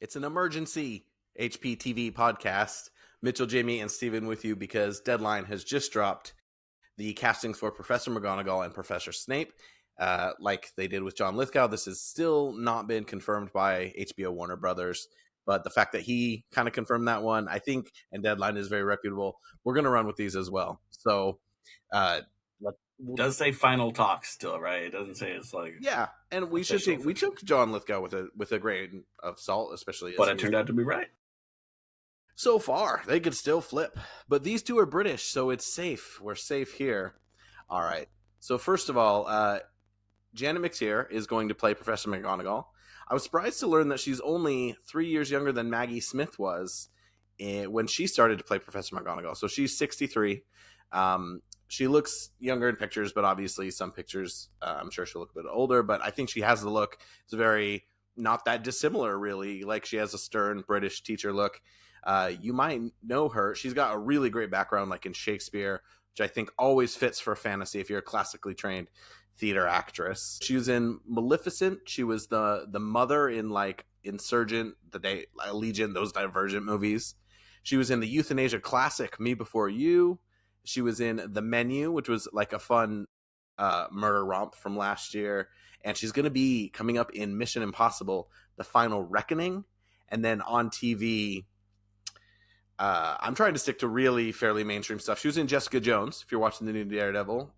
It's an emergency HPTV podcast. Mitchell, Jamie, and Steven with you because Deadline has just dropped the castings for Professor McGonagall and Professor Snape. Like they did with John Lithgow, this has still not been confirmed by HBO Warner Brothers. But the fact that he kind of confirmed that one, I think, and Deadline is very reputable, we're going to run with these as well. So, it does say final talks still, right? It doesn't say it's like and we took John Lithgow with a grain of salt, especially. But it turned out to be right. So far, they could still flip, but these two are British, so it's safe. We're safe here. All right. So first of all, Janet McTeer is going to play Professor McGonagall. I was surprised to learn that she's only 3 years younger than Maggie Smith was when she started to play Professor McGonagall. So she's 63. She looks younger in pictures, but obviously some pictures, I'm sure she'll look a bit older, but I think she has the look. It's very not that dissimilar, really. Like she has a stern British teacher look. You might know her. She's got a really great background, like in Shakespeare, which I think always fits for fantasy if you're a classically trained theater actress. She was in Maleficent. She was the mother in like Insurgent, Allegiant, those Divergent movies. She was in the euthanasia classic Me Before You. She was in The Menu, which was like a fun murder romp from last year. And she's going to be coming up in Mission Impossible, The Final Reckoning. And then on TV, I'm trying to stick to really fairly mainstream stuff. She was in Jessica Jones, if you're watching the new Daredevil.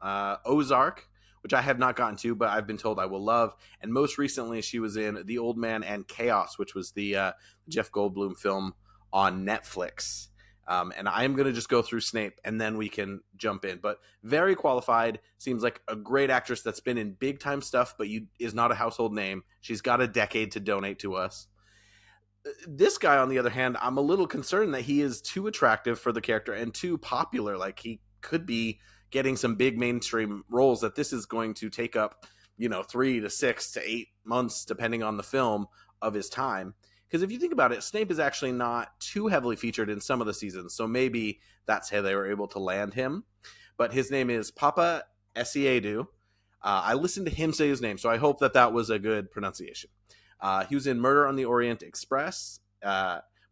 Ozark, which I have not gotten to, but I've been told I will love. And most recently, she was in The Old Man and Chaos, which was the Jeff Goldblum film on Netflix. And I'm going to just go through Snape, and then we can jump in. But very qualified, seems like a great actress that's been in big-time stuff, but is not a household name. She's got a decade to donate to us. This guy, on the other hand, I'm a little concerned that he is too attractive for the character and too popular. Like, he could be getting some big mainstream roles that this is going to take up, 3 to 6 to 8 months, depending on the film, of his time. Because if you think about it, Snape is actually not too heavily featured in some of the seasons, so maybe that's how they were able to land him. But his name is Paapa Essiedu. I listened to him say his name, so I hope that was a good pronunciation. He was in Murder on the Orient Express.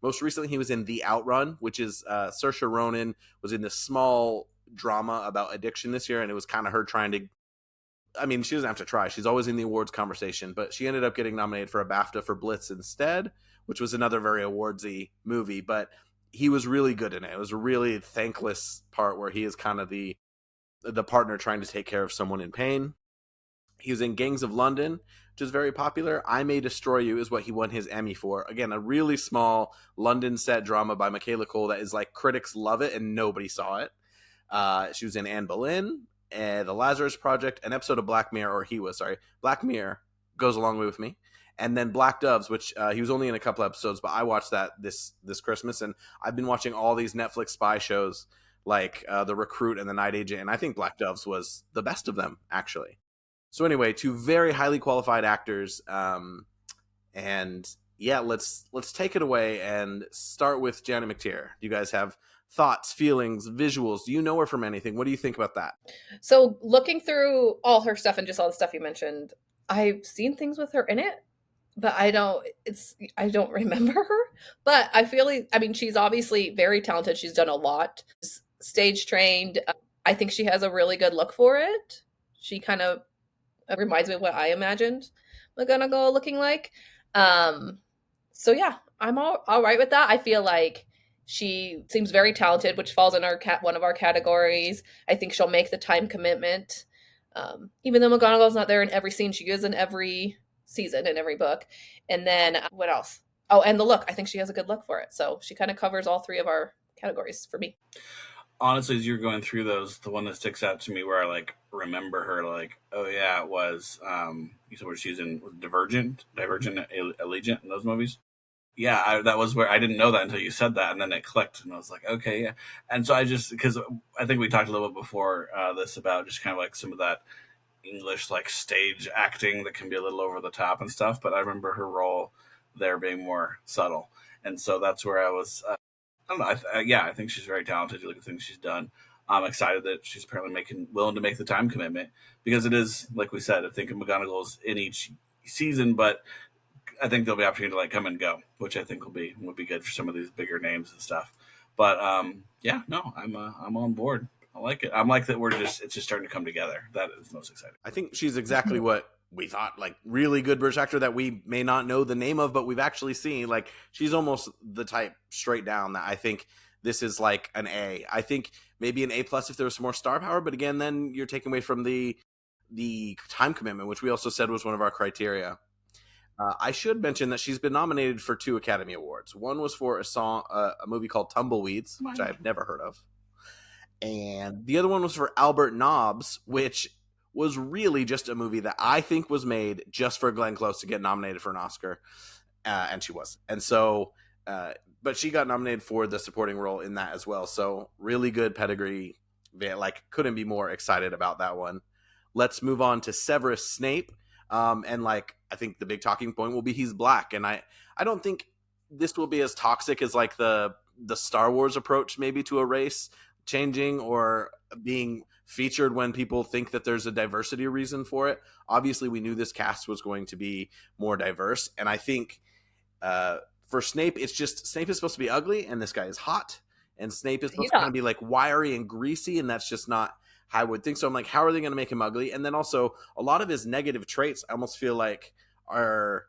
Most recently, he was in The Outrun, which is Saoirse Ronan was in this small drama about addiction this year, and it was kind of her trying to... I mean, she doesn't have to try. She's always in the awards conversation, but she ended up getting nominated for a BAFTA for Blitz instead, which was another very awardsy movie, but he was really good in it. It was a really thankless part where he is kind of the partner trying to take care of someone in pain. He was in Gangs of London, which is very popular. I May Destroy You is what he won his Emmy for. Again, a really small London set drama by Michaela Cole that is like critics love it and nobody saw it. She was in Anne Boleyn, The Lazarus Project, an episode of Black Mirror, Black Mirror goes a long way with me. And then Black Doves, which he was only in a couple episodes, but I watched that this Christmas, and I've been watching all these Netflix spy shows like The Recruit and The Night Agent, and I think Black Doves was the best of them, actually. So anyway, two very highly qualified actors, and yeah, let's take it away and start with Janet McTeer. Do you guys have thoughts, feelings, visuals? Do you know her from anything? What do you think about that? So looking through all her stuff and just all the stuff you mentioned, I've seen things with her in it, but I don't remember her. But I feel like, she's obviously very talented. She's done a lot. Stage trained. I think she has a really good look for it. She kind of reminds me of what I imagined McGonagall looking like. So yeah, I'm all right with that. I feel like she seems very talented, which falls in one of our categories. I think she'll make the time commitment. Even though McGonagall's not there in every scene, she is in every season, in every book. And then what else? Oh, and the look. I think she has a good look for it. So she kind of covers all three of our categories for me. Honestly, as you're going through those, the one that sticks out to me where I remember her, oh yeah, it was you said where she's in Divergent, Allegiant in those movies. Yeah, that was where I didn't know that until you said that, and then it clicked, and I was like, okay, yeah. And so because I think we talked a little bit before this about just kind of some of that English stage acting that can be a little over the top and stuff, but I remember her role there being more subtle, and so that's where I was. I don't know. I think she's very talented. You look at things she's done. I'm excited that she's apparently willing to make the time commitment, because it is, like we said, I think McGonagall's in each season, but I think there'll be opportunity to like come and go, which I think would be good for some of these bigger names and stuff. But yeah, no, I'm on board. I like it. I'm like that. It's just starting to come together. That is most exciting. I think she's exactly what we thought, like really good British actor that we may not know the name of, but we've actually seen. Like she's almost the type straight down that I think this is like an A. I think maybe an A+ if there was some more star power, but again, then you're taking away from the time commitment, which we also said was one of our criteria. I should mention that she's been nominated for 2 Academy Awards. One was for a movie called Tumbleweeds, which I've never heard of. And the other one was for Albert Nobbs, which was really just a movie that I think was made just for Glenn Close to get nominated for an Oscar. And she was. And so, but she got nominated for the supporting role in that as well. So really good pedigree. Like, couldn't be more excited about that one. Let's move on to Severus Snape. And like, I think the big talking point will be he's black. And I don't think this will be as toxic as like the Star Wars approach maybe to a race changing or being featured when people think that there's a diversity reason for it. Obviously, we knew this cast was going to be more diverse. And I think for Snape, it's just Snape is supposed to be ugly and this guy is hot. And Snape is supposed to kind of be like wiry and greasy. And that's just not how I would think. So I'm like, how are they going to make him ugly? And then also a lot of his negative traits, I almost feel like are,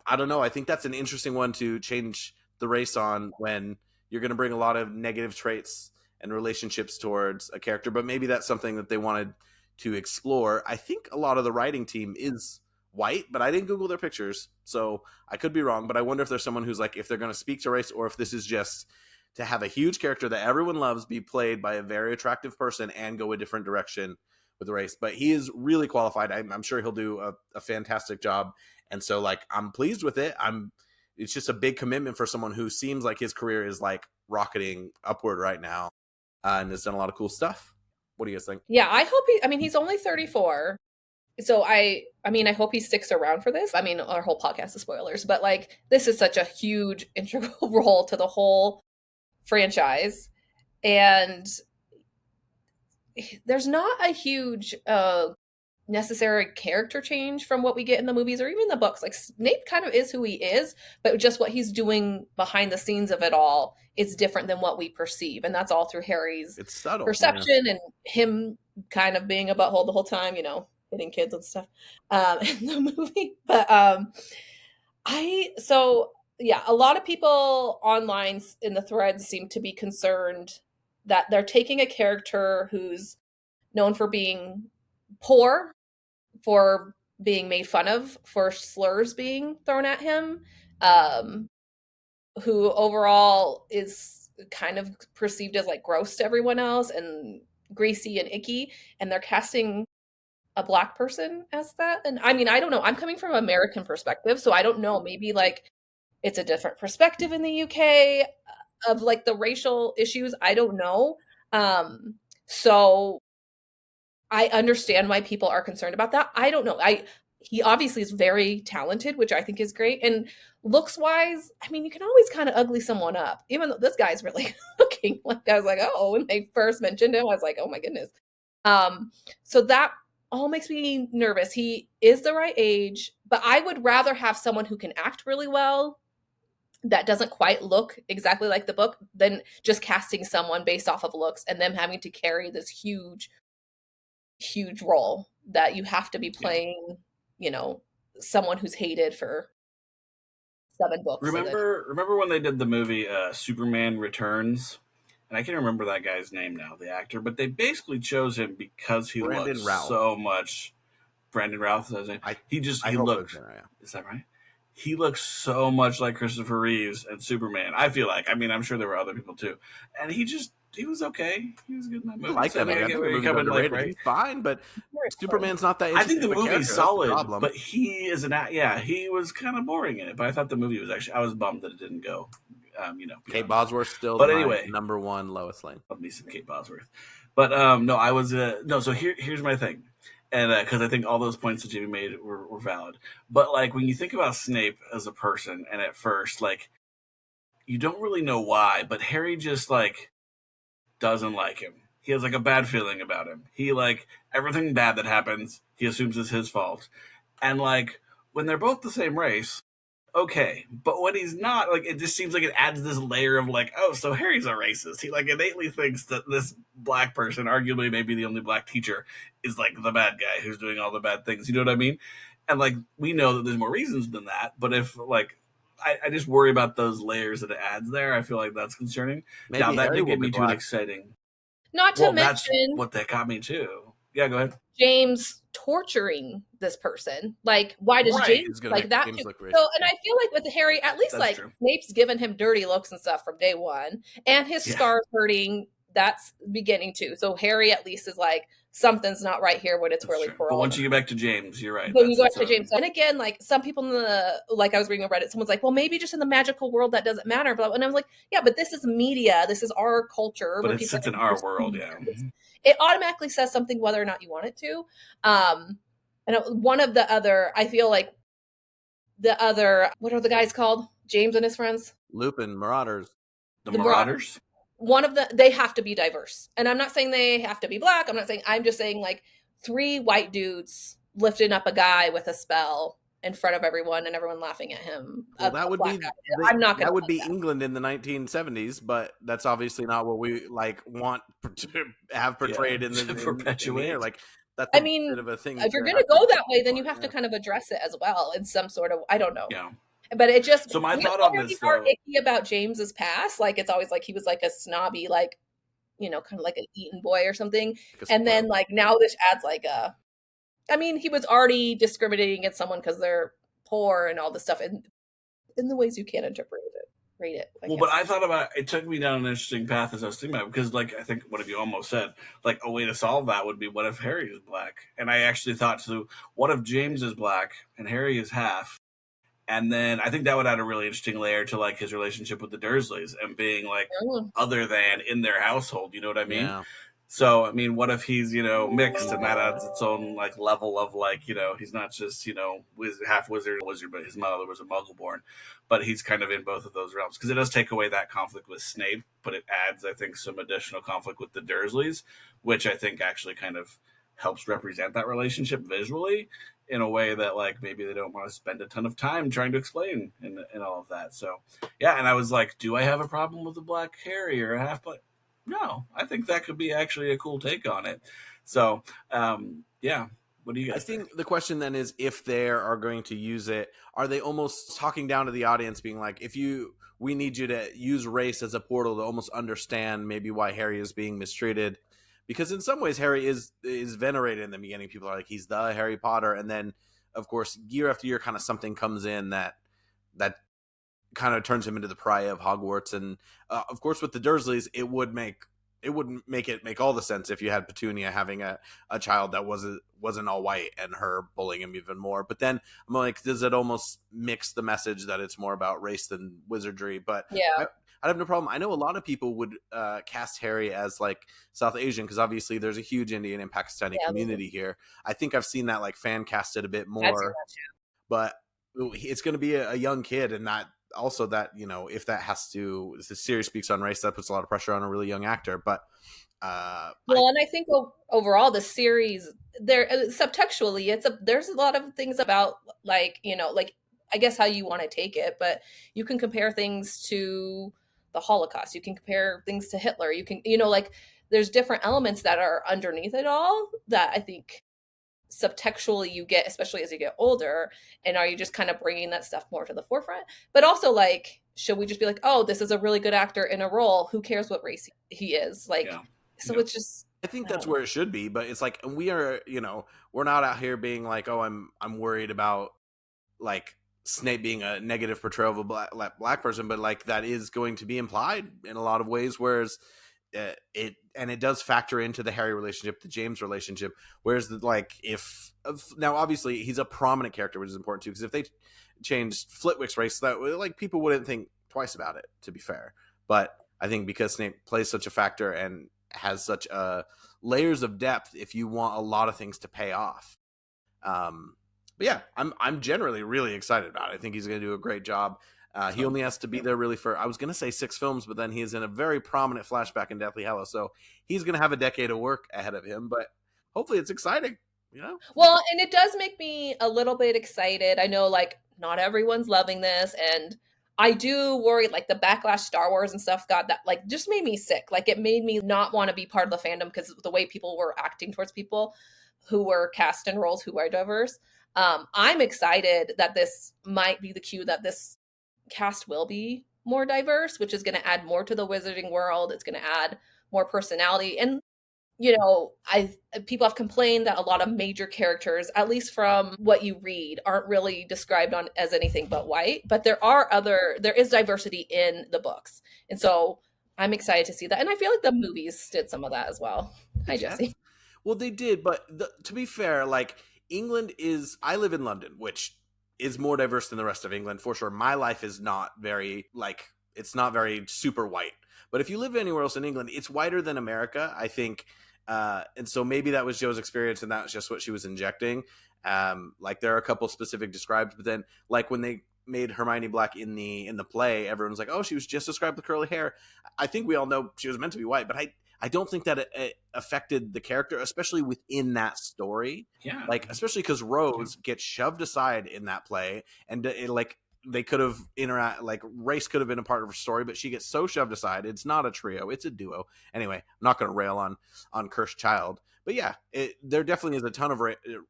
I don't know. I think that's an interesting one to change the race on when you're going to bring a lot of negative traits and relationships towards a character, but maybe that's something that they wanted to explore. I think a lot of the writing team is white, but I didn't Google their pictures, so I could be wrong, but I wonder if there's someone who's like, if they're going to speak to race or if this is just to have a huge character that everyone loves be played by a very attractive person and go a different direction with the race. But he is really qualified. I'm sure he'll do a fantastic job. And so like, I'm pleased with it. It's just a big commitment for someone who seems like his career is like rocketing upward right now. And has done a lot of cool stuff. What do you guys think? Yeah, I hope he's only 34. So I hope he sticks around for this. I mean, our whole podcast is spoilers, but like, this is such a huge integral role to the whole franchise. And there's not a huge necessary character change from what we get in the movies or even the books. Like, Snape kind of is who he is, but just what he's doing behind the scenes of it all is different than what we perceive. And that's all through Harry's perception and him kind of being a butthole the whole time, hitting kids and stuff in the movie. But a lot of people online in the threads seem to be concerned that they're taking a character who's known for being poor, for being made fun of, for slurs being thrown at him, who overall is kind of perceived as like gross to everyone else and greasy and icky, and they're casting a black person as that. And I mean, I don't know. I'm coming from an American perspective, so I don't know. Maybe like it's a different perspective in the UK of like the racial issues. I don't know. So I understand why people are concerned about that. I don't know. He obviously is very talented, which I think is great. And looks wise, I mean, you can always kind of ugly someone up, even though this guy's really looking like, I was like, oh, when they first mentioned him, I was like, oh my goodness. So that all makes me nervous. He is the right age, but I would rather have someone who can act really well that doesn't quite look exactly like the book than just casting someone based off of looks and them having to carry this huge role that you have to be playing, someone who's hated for 7 books. Remember when they did the movie Superman Returns? And I can't remember that guy's name now, the actor, but they basically chose him because he looked so much. Brandon Routh, is his name. He looked. Is that right? He looks so much like Christopher Reeves and Superman. I feel like. I mean, I'm sure there were other people too, and he was okay. He was good in that movie. I like that movie. I think the movie's underrated. Right? He's fine, but Superman's not that. I think the movie's solid, but he is he was kind of boring in it. But I thought the movie was actually. I was bummed that it didn't go. Kate Bosworth still, but anyway, number 1 Lois Lane. Love me some Kate Bosworth, but no, I was no. So here's my thing. And because I think all those points that Jamie made were valid. But like when you think about Snape as a person, and at first, like, you don't really know why, but Harry just like doesn't like him. He has like a bad feeling about him. He like everything bad that happens, he assumes is his fault. And like when they're both the same race, okay, but when he's not, like, it just seems like it adds this layer of like, oh, so Harry's a racist. He like innately thinks that this black person, arguably maybe the only black teacher, is like the bad guy who's doing all the bad things. You know what I mean? And like we know that there's more reasons than that, but if like I just worry about those layers that it adds there. I feel like that's concerning. Maybe Now that Harry did will get be me to an black. exciting. Not to Well, that's mention what that got me too. Yeah, go ahead. James torturing this person. Like, why does Right. James It's gonna like make that? James Too? look racist. So, and I feel like with Harry, at least That's like true. Snape's given him dirty looks and stuff from day one, and his Yeah. scars hurting. That's beginning too. So Harry at least is like something's not right here when it's That's really true. for But all. once you get back to James, you're right. When you go That's back to its James, and again, like some people in the like I was reading on Reddit, someone's like, well, maybe just in the magical world that doesn't matter. But and I was like, yeah, but this is media. This is our culture. But where it people sits in our world, yeah. It automatically says something whether or not you want it to. And one of the other, I feel like the other, what are the guys called? James and his friends? Lupin, Marauders. The The Marauders? One of the, they have to be diverse. And I'm not saying they have to be black. I'm just saying like 3 white dudes lifting up a guy with a spell in front of everyone and everyone laughing at him. Well, that would be I'm not gonna that would like be that. England in the 1970s, but that's obviously not what we like want to have portrayed in the perpetuate. here. Like that's I mean, bit of a thing. if you're going to go that way, then you have to kind of address it as well in some sort of, I don't know. Yeah. But it just, So my we thought on already this, are though, icky about James's past. Like it's always like he was like a snobby, like, you know, kind of like an Eton boy or something. And then like now this adds like a, I mean, he was already discriminating against someone because they're poor and all this stuff in the ways you can't interpret it. Read it. Well, but I thought about it took me down an interesting path as I was thinking about it, because, like, I think what have you almost said, like, a way to solve that would be what if Harry is black? And I actually thought, so what if James is black and Harry is half? And then I think that would add a really interesting layer to like his relationship with the Dursleys and being like other than in their household. You know what I mean? Yeah. So, I mean, what if he's, you know, mixed, and that adds its own, like, level of, like, you know, he's not just, you know, half wizard, but his mother was a muggle born. But he's kind of in both of those realms. Because it does take away that conflict with Snape, but it adds, I think, some additional conflict with the Dursleys, which I think actually kind of helps represent that relationship visually in a way that, like, maybe they don't want to spend a ton of time trying to explain in all of that. So, yeah, and I was like, do I have a problem with a black Harry or a half black? No, I think that could be actually a cool take on it. So, yeah. What do you guys think? The question then is, if they are going to use it, are they almost talking down to the audience, being like, we need you to use race as a portal to almost understand maybe why Harry is being mistreated? Because in some ways, Harry is venerated in the beginning. People are like, he's the Harry Potter. And then, of course, year after year, kind of something comes in that kind of turns him into the pariah of Hogwarts. And of course, with the Dursleys, it would make all the sense if you had Petunia having a child that wasn't all white and her bullying him even more. But then I'm like, does it almost mix the message that it's more about race than wizardry? But yeah, I have no problem. I know a lot of people would cast Harry as like South Asian, because obviously there's a huge Indian and Pakistani community here. I think I've seen that like fan casted a bit more. I've seen that too. But it's going to be a young kid, and not also that, you know, if the series speaks on race, that puts a lot of pressure on a really young actor. But and I think overall the series there subtextually there's a lot of things about, like, you know, like I guess how you want to take it, but you can compare things to the Holocaust, you can compare things to Hitler, you can, you know, like there's different elements that are underneath it all that I think subtextually you get, especially as you get older. And are you just kind of bringing that stuff more to the forefront? But also, like, should we just be like, oh, this is a really good actor in a role, who cares what race he is, like, it's just, I think that's where it should be. But it's like, we are, you know, we're not out here being like, oh, I'm worried about like Snape being a negative portrayal of a black person, but like that is going to be implied in a lot of ways, whereas it does factor into the Harry relationship, the James relationship. Whereas now obviously he's a prominent character, which is important too, because if they changed Flitwick's race, that like people wouldn't think twice about it, to be fair. But I think because Snape plays such a factor and has such layers of depth, if you want a lot of things to pay off. But yeah, I'm generally really excited about it. I think he's going to do a great job. He only has to be there really for, I was going to say 6 films, but then he is in a very prominent flashback in Deathly Hallows. So he's going to have a decade of work ahead of him, but hopefully it's exciting. You know? Well, and it does make me a little bit excited. I know, like, not everyone's loving this, and I do worry, like, the backlash Star Wars and stuff got that, like, just made me sick. Like, it made me not want to be part of the fandom because the way people were acting towards people who were cast in roles who are diverse. I'm excited that this might be the cue that this cast will be more diverse, which is going to add more to the wizarding world. It's going to add more personality. And people have complained that a lot of major characters, at least from what you read, aren't really described on as anything but white. But there is diversity in the books, and so I'm excited to see that. And I feel like the movies did some of that as well. Hi, Jesse. Well, they did, but to be fair, like England is. I live in London, which is more diverse than the rest of England for sure. My life is not very it's not very super white. But if you live anywhere else in England, it's whiter than America, I think. And so maybe that was Joe's experience and that was just what she was injecting. Like there are a couple specific described, but then like when they made Hermione Black in the play, everyone's like, oh, she was just described with curly hair. I think we all know she was meant to be white, but I don't think that it affected the character, especially within that story. Yeah. Like, especially because Rose gets shoved aside in that play and they could have race could have been a part of her story, but she gets so shoved aside. It's not a trio, it's a duo. Anyway, I'm not going to rail on Cursed Child, but yeah, there definitely is a ton of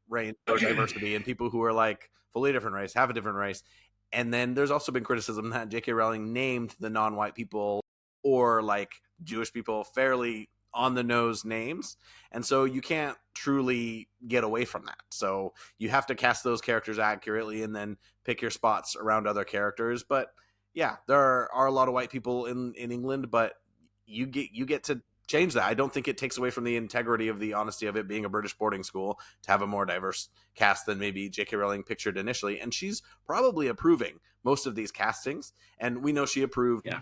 range of diversity and people who are like fully different race, have a different race. And then there's also been criticism that J.K. Rowling named the non-white people or like Jewish people fairly on the nose names, and so you can't truly get away from that. So you have to cast those characters accurately and then pick your spots around other characters. But yeah, there are a lot of white people in England, but you get to change that. I don't think it takes away from the integrity of the honesty of it being a British boarding school to have a more diverse cast than maybe J.K. Rowling pictured initially, and she's probably approving most of these castings, and we know she approved. Yeah.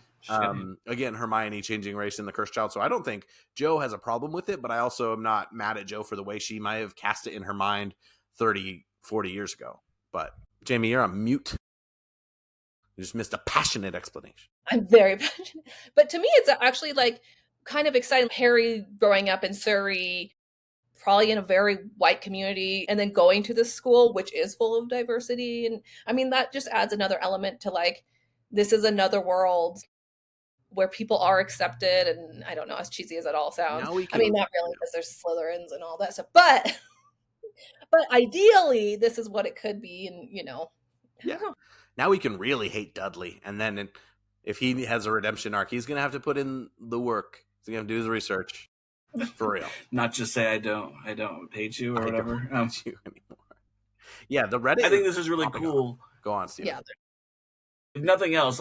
Again, Hermione changing race in the Cursed Child. So I don't think Joe has a problem with it, but I also am not mad at Joe for the way she might have cast it in her mind 30, 40 years ago. But Jamie, you're on mute. You just missed a passionate explanation. I'm very passionate. But to me, it's actually like kind of exciting. Harry growing up in Surrey, probably in a very white community, and then going to this school, which is full of diversity. And I mean, that just adds another element to like, this is another world where people are accepted, and I don't know, as cheesy as it all sounds. I mean, not really, because there's Slytherins and all that stuff, but ideally, this is what it could be, and yeah. Now we can really hate Dudley, and then if he has a redemption arc, he's gonna have to put in the work. He's gonna have to do the research for real. Not just say I don't hate you or whatever. I don't hate you anymore. Yeah, the Reddit. I think this is really cool. Go on, Steve. Yeah. If nothing else,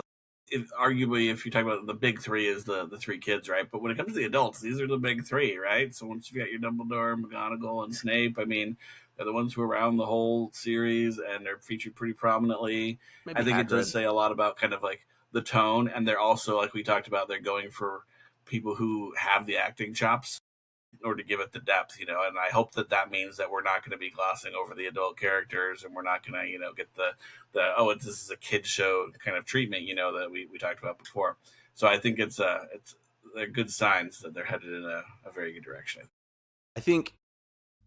arguably, if you talk about the big three is the three kids, right? But when it comes to the adults, these are the big three, right? So once you've got your Dumbledore, McGonagall, and Snape, I mean, they're the ones who are around the whole series, and they're featured pretty prominently. Maybe I think Hagrid. It does say a lot about kind of like the tone, and they're also, like we talked about, they're going for people who have the acting chops in order to give it the depth, and I hope that means that we're not going to be glossing over the adult characters, and we're not going to, get the this is a kid show kind of treatment, that we talked about before. So I think they're good signs that they're headed in a very good direction. I think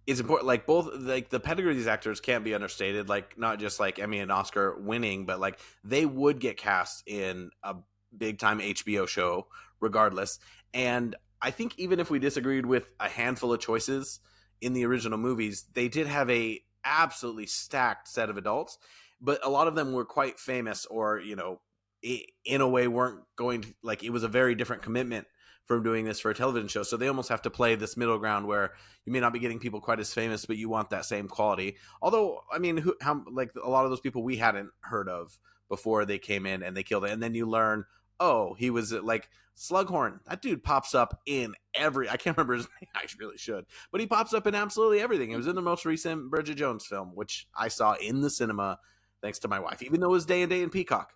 it's important, like both, like the pedigree of these actors can't be understated, like not just like Emmy and Oscar winning, but like they would get cast in a big time HBO show regardless. And I think even if we disagreed with a handful of choices in the original movies, they did have a absolutely stacked set of adults, but a lot of them were quite famous or, in a way weren't going to, like, it was a very different commitment from doing this for a television show. So they almost have to play this middle ground where you may not be getting people quite as famous, but you want that same quality. Although, I mean, like a lot of those people we hadn't heard of before they came in and they killed it. And then you learn, oh, he was like Slughorn. That dude pops up in I can't remember his name. I really should. But he pops up in absolutely everything. It was in the most recent Bridget Jones film, which I saw in the cinema thanks to my wife, even though it was day and day in Peacock.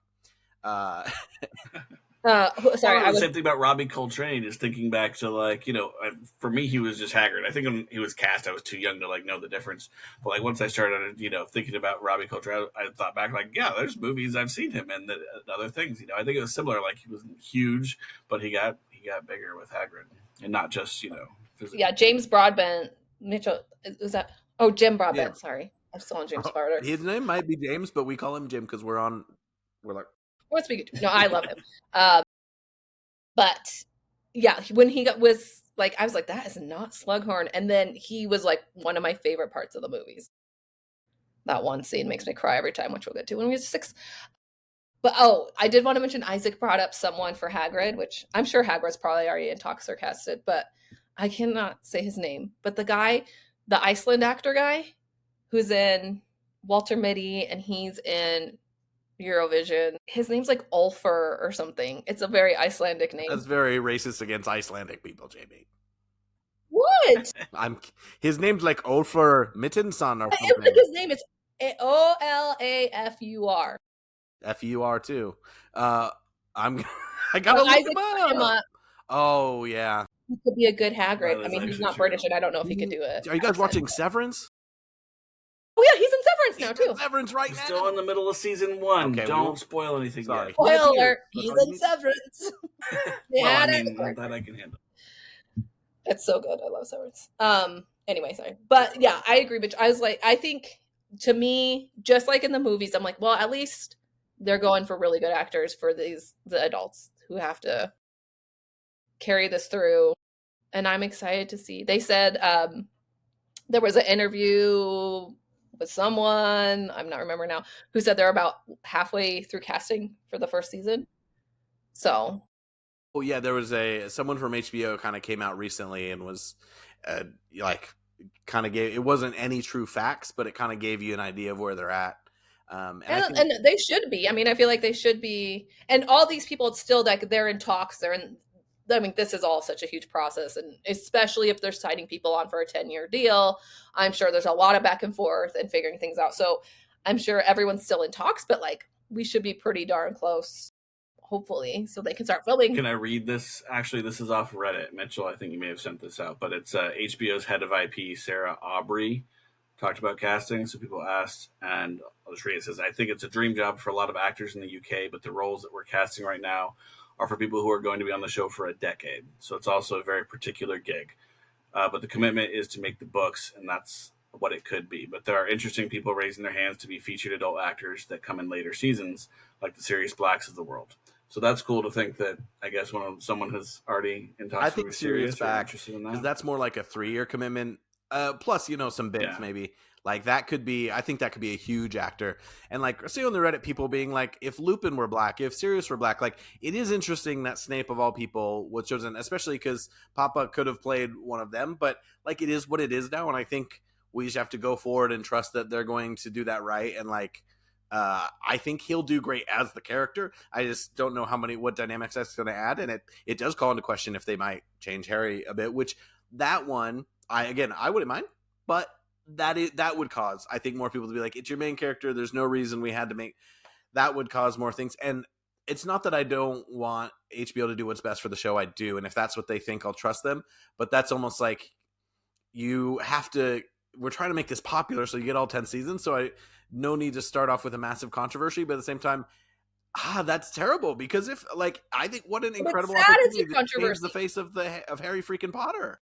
Sorry, the same thing about Robbie Coltrane is thinking back to, like, for me, he was just Hagrid. I think when he was cast, I was too young to, like, know the difference. But, like, once I started, thinking about Robbie Coltrane, I thought back, like, yeah, there's movies I've seen him in that other things. I think it was similar. Like, he wasn't huge, but he got bigger with Hagrid, and not just, physically. Yeah, James Broadbent, Mitchell, is that Oh, Jim Broadbent. Jim. Sorry, I'm still on James Sparta. His name might be James, but we call him Jim because we're like, What's we no, I love him. But yeah, when he was like, I was like, that is not Slughorn, and then he was like one of my favorite parts of the movies. That one scene makes me cry every time, which we'll get to when we get to 6. But I did want to mention Isaac brought up someone for Hagrid, which I'm sure Hagrid's probably already in talks or casted, but I cannot say his name. But the guy, the Iceland actor guy, who's in Walter Mitty and he's in Eurovision. His name's like Ulfur or something. It's a very Icelandic name. that's very racist against Icelandic people, Jamie. What? His name's like Olfur Mittensson or It's something. like his name is Olafur. FUR too. I gotta look him up. Oh yeah, He could be a good Hagrid. That I mean, is he's not actually true. British, and I don't know if he could do it. Are you guys watching Severance? Oh yeah, he's in Severance now too. Severance right We're now. still in the middle of season 1. Okay, Don't spoil anything Sorry. yet. Spoiler: he's in Severance. Well, I mean, that I can handle. It's so good. I love Severance. Anyway, sorry. But yeah, I agree. But I was like, I think to me, just like in the movies, I'm like, well, at least they're going for really good actors for the adults who have to carry this through. And I'm excited to see. They said there was an interview with someone, I'm not remembering now, who said they're about halfway through casting for the first season. So Oh yeah, there was someone from HBO kind of came out recently and was like kind of gave, it wasn't any true facts, but it kind of gave you an idea of where they're at. And they should be. I mean, I feel like they should be. And all these people, it's still like they're in talks. I mean, this is all such a huge process. And especially if they're signing people on for a 10-year deal, I'm sure there's a lot of back and forth and figuring things out. So I'm sure everyone's still in talks, but like we should be pretty darn close, hopefully, so they can start filming. Can I read this? Actually, this is off Reddit. Mitchell, I think you may have sent this out, but it's HBO's head of IP, Sarah Aubrey, talked about casting. So people asked, and I'll just read it. It says, I think it's a dream job for a lot of actors in the UK, but the roles that we're casting right now are for people who are going to be on the show for a decade. So it's also a very particular gig. But the commitment is to make the books, and that's what it could be. But there are interesting people raising their hands to be featured adult actors that come in later seasons, like the Sirius Blacks of the world. So that's cool to think that, I guess, someone has already in talks with Sirius back because that's more like a 3-year commitment. Plus, some bits maybe. Like that could be, I think that could be a huge actor. And like, see on the Reddit people being like, if Lupin were black, if Sirius were black, like it is interesting that Snape of all people was chosen, especially because Paapa could have played one of them. But like, it is what it is now. And I think we just have to go forward and trust that they're going to do that right. And like, I think he'll do great as the character. I just don't know what dynamics that's going to add. And it does call into question if they might change Harry a bit, which that one, I wouldn't mind, but that would cause, I think, more people to be like, it's your main character. There's no reason we had to make that would cause more things. And it's not that I don't want HBO to do what's best for the show. I do. And if that's what they think, I'll trust them. But that's almost like we're trying to make this popular so you get all 10 seasons. So no need to start off with a massive controversy, but at the same time, that's terrible because I think what an incredible opportunity to change the face of Harry freaking Potter.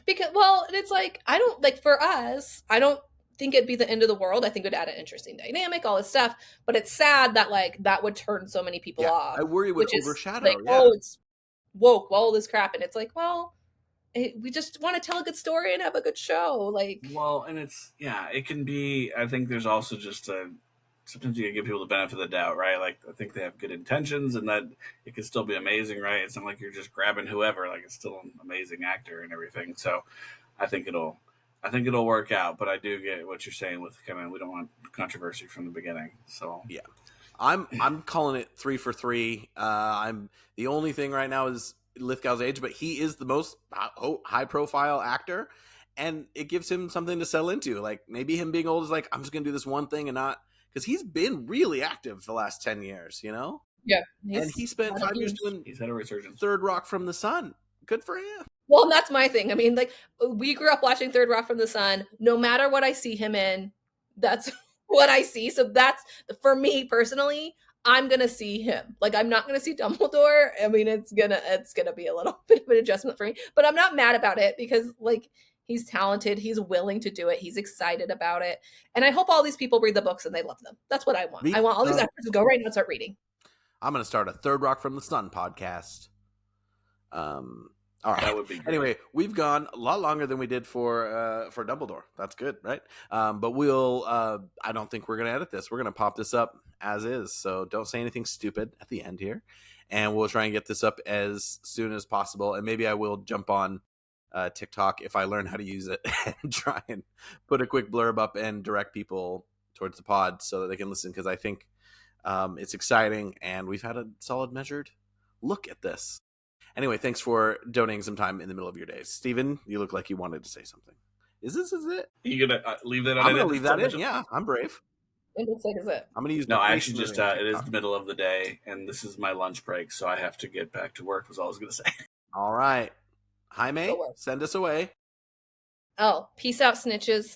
Because, it's like, I don't, like, for us, I don't think it'd be the end of the world. I think it would add an interesting dynamic, all this stuff. But it's sad that, like, that would turn so many people off. I worry it would overshadow. Like, it's woke, all this crap. And it's like, we just want to tell a good story and have a good show. Like, well, and it can be, I think there's also just sometimes you can give people the benefit of the doubt, right? Like, I think they have good intentions and that it can still be amazing, right? It's not like you're just grabbing whoever, like it's still an amazing actor and everything. So I think it'll work out, but I do get what you're saying with we don't want controversy from the beginning. So yeah, I'm calling it 3 for 3. I'm the only thing right now is Lithgow's age, but he is the most high profile actor and it gives him something to sell into. Like maybe him being old is like, I'm just going to do this one thing and not, because he's been really active the last 10 years, Yeah. And he spent 5 years he's had a resurgence. Third Rock from the Sun. Good for him. Well, and that's my thing. I mean, like, we grew up watching Third Rock from the Sun. No matter what I see him in, that's what I see. So that's, for me personally, I'm going to see him. Like, I'm not going to see Dumbledore. I mean, it's gonna be a little bit of an adjustment for me. But I'm not mad about it because, like, He's talented. He's willing to do it. He's excited about it. And I hope all these people read the books and they love them. That's what I want. I want all these actors to go right now and start reading. I'm going to start a Third Rock from the Sun podcast. All right. That would be great. Anyway, we've gone a lot longer than we did for Dumbledore. That's good, right? But we'll. I don't think we're going to edit this. We're going to pop this up as is. So don't say anything stupid at the end here, and we'll try and get this up as soon as possible. And maybe I will jump on TikTok if I learn how to use it and try and put a quick blurb up and direct people towards the pod so that they can listen, because I think it's exciting and we've had a solid measured look at this. Anyway, thanks for donating some time in the middle of your day. Steven, you look like you wanted to say something. Is it? You gonna leave that on? I'm going to leave that in. Yeah, I'm brave. It looks like it's it. I'm going to use. No, I actually just it is the middle of the day, and this is my lunch break, so I have to get back to work. Was all I was going to say. All right, Jaime, send us away. Oh, peace out, snitches.